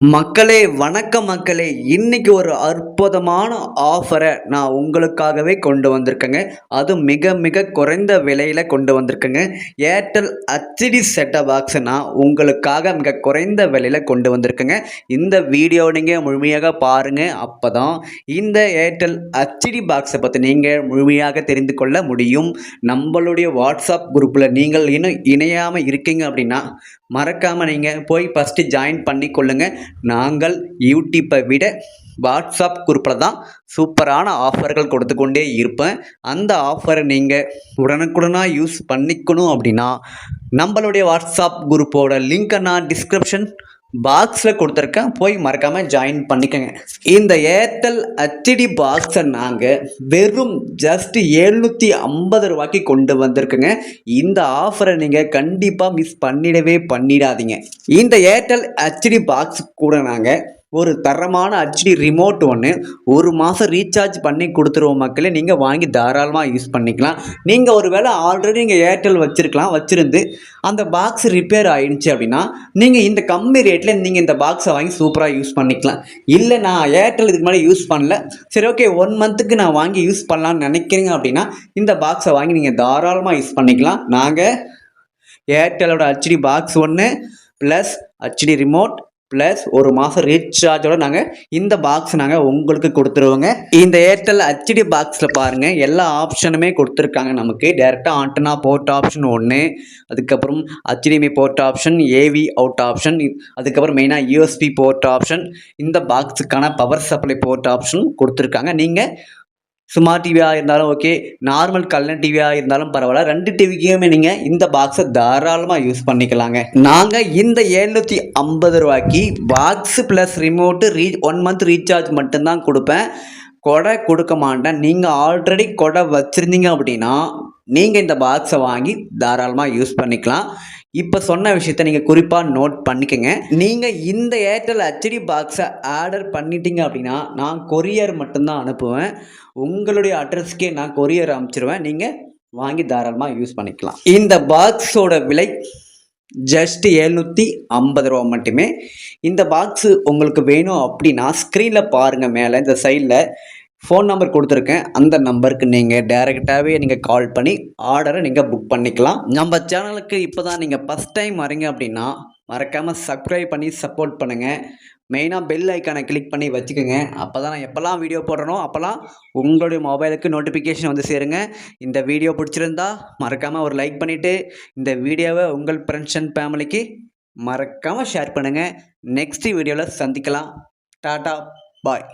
மக்களே வணக்கம் மக்களே. இன்னைக்கு ஒரு அற்புதமான ஆஃபரை நான் உங்களுக்காகவே கொண்டு வந்திருக்கேங்க. அதுவும் மிக மிக குறைந்த விலையில் கொண்டு வந்திருக்கேங்க. ஏர்டெல் ஹெச்டி செட்டப் பாக்ஸை நான் உங்களுக்காக மிக குறைந்த விலையில் கொண்டு வந்திருக்கேங்க. இந்த வீடியோ நீங்கள் முழுமையாக பாருங்கள். அப்போ தான் இந்த ஏர்டெல் ஹெச்டி பாக்ஸை பற்றி நீங்கள் முழுமையாக தெரிந்து கொள்ள முடியும். நம்மளுடைய வாட்ஸ்அப் குரூப்பில் நீங்கள் இன்னும் இணையாமல் இருக்கீங்க அப்படின்னா மறக்காமல் நீங்கள் போய் ஃபஸ்ட்டு ஜாயின் பண்ணிக்கொள்ளுங்க. நாங்கள் யூடியூப்பை விட வாட்ஸ்அப் குரூப்பில் தான் சூப்பரான ஆஃபர்கள் கொடுத்து கொண்டே இருப்பேன். அந்த ஆஃபரை நீங்கள் உடனுக்குடனாக யூஸ் பண்ணிக்கணும் அப்படின்னா நம்மளுடைய வாட்ஸ்அப் குரூப்போட லிங்க்கை நான் டிஸ்கிரிப்ஷன் பாக்ஸில் கொடுத்துருக்கேன், போய் மறக்காமல் ஜாயின் பண்ணிக்கோங்க. இந்த ஏர்டெல் ஹெச்டி பாக்ஸை நாங்கள் வெறும் ஜஸ்ட் 750 ரூபாய்க்கு கொண்டு வந்திருக்குங்க. இந்த ஆஃபரை நீங்கள் கண்டிப்பாக மிஸ் பண்ணிடாதீங்க. இந்த ஏர்டெல் ஹெச்டி பாக்ஸ் கூட நாங்கள் ஒரு தரமான ஹெச்டி ரிமோட் ஒன்று ஒரு மாதம் ரீசார்ஜ் பண்ணி கொடுத்துருவோம் மக்களே. நீங்கள் வாங்கி தாராளமாக யூஸ் பண்ணிக்கலாம். நீங்கள் ஒரு வேளை ஆல்ரெடி நீங்கள் ஏர்டெல் வச்சுருந்து அந்த பாக்ஸ் ரிப்பேர் ஆகிடுச்சு அப்படின்னா நீங்கள் இந்த கம்மி ரேட்டில் நீங்கள் இந்த பாக்ஸை வாங்கி சூப்பராக யூஸ் பண்ணிக்கலாம். இல்லை நான் ஏர்டெல் இதுக்கு முன்னாடி யூஸ் பண்ணல, சரி ஓகே 1 மந்த்துக்கு நான் வாங்கி யூஸ் பண்ணலான்னு நினைக்கிறீங்க அப்படின்னா இந்த பாக்ஸை வாங்கி நீங்கள் தாராளமாக யூஸ் பண்ணிக்கலாம். நாங்கள் ஏர்டெலோட ஹெச்டி பாக்ஸ் ஒன்று ப்ளஸ் ஹெச்டி ரிமோட் ப்ளஸ் ஒரு மாதம் ரீசார்ஜோட நாங்கள் இந்த பாக்ஸ் நாங்கள் உங்களுக்கு கொடுத்துருவோங்க. இந்த ஏர்டெல் ஹெச்டி பாக்ஸில் பாருங்கள் எல்லா ஆப்ஷனுமே கொடுத்துருக்காங்க. நமக்கு டேரெக்டாக ஆண்டனா போர்ட் ஆப்ஷன் ஒன்று, அதுக்கப்புறம் HDMI port option, AV out option, அதுக்கப்புறம் மெயினாக USB போர்ட் ஆப்ஷன், இந்த பாக்ஸுக்கான பவர் சப்ளை போர்ட் ஆப்ஷன் கொடுத்துருக்காங்க. நீங்கள் ஸ்மார்ட் டிவியாக இருந்தாலும் ஓகே, நார்மல் கலர் டிவியாக இருந்தாலும் பரவாயில்ல, 2 டிவிக்குமே நீங்கள் இந்த பாக்ஸை தாராளமாக யூஸ் பண்ணிக்கலாங்க. நாங்கள் இந்த 750 ரூபாய்க்கு box plus remote 1 month recharge மட்டும்தான் கொடுப்பேன், கொடை கொடுக்க மாட்டேன். நீங்கள் ஆல்ரெடி கொடை வச்சுருந்தீங்க அப்படின்னா நீங்கள் இந்த பாக்ஸை வாங்கி தாராளமாக யூஸ் பண்ணிக்கலாம். இப்போ சொன்ன விஷயத்தை நீங்கள் குறிப்பாக நோட் பண்ணிக்கோங்க. நீங்கள் இந்த ஏர்டெல் ஹெச்டி பாக்ஸை ஆர்டர் பண்ணிட்டீங்க அப்படின்னா நான் கொரியர் மட்டும்தான் அனுப்புவேன். உங்களுடைய அட்ரஸ்க்கே நான் கொரியர் அனுப்பிச்சிடுவேன். நீங்கள் வாங்கி தாராளமாக யூஸ் பண்ணிக்கலாம். இந்த பாக்ஸோட விலை ஜஸ்ட் 750 ரூபா மட்டுமே. இந்த பாக்ஸு உங்களுக்கு வேணும் அப்படின்னா ஸ்க்ரீனில் பாருங்கள், மேலே இந்த சைடில் ஃபோன் நம்பர் கொடுத்துருக்கேன். அந்த நம்பருக்கு நீங்கள் டைரெக்டாகவே நீங்கள் கால் பண்ணி ஆர்டரை நீங்கள் புக் பண்ணிக்கலாம். நம்ம சேனலுக்கு இப்போ தான் நீங்கள் ஃபஸ்ட் டைம் வரீங்க அப்படின்னா மறக்காமல் சப்ஸ்கிரைப் பண்ணி சப்போர்ட் பண்ணுங்கள். மெயினாக பெல் ஐக்கானை கிளிக் பண்ணி வச்சுக்கோங்க. அப்போ தான் நான் எப்போல்லாம் வீடியோ போடுறனோ அப்போல்லாம் உங்களுடைய மொபைலுக்கு நோட்டிஃபிகேஷன் வந்து சேருங்க. இந்த வீடியோ பிடிச்சிருந்தா மறக்காமல் ஒரு லைக் பண்ணிவிட்டு இந்த வீடியோவை உங்கள் ஃப்ரெண்ட்ஸ் அண்ட் ஃபேமிலிக்கு மறக்காமல் ஷேர் பண்ணுங்கள். நெக்ஸ்ட் வீடியோவில் சந்திக்கலாம். டாட்டா பாய்.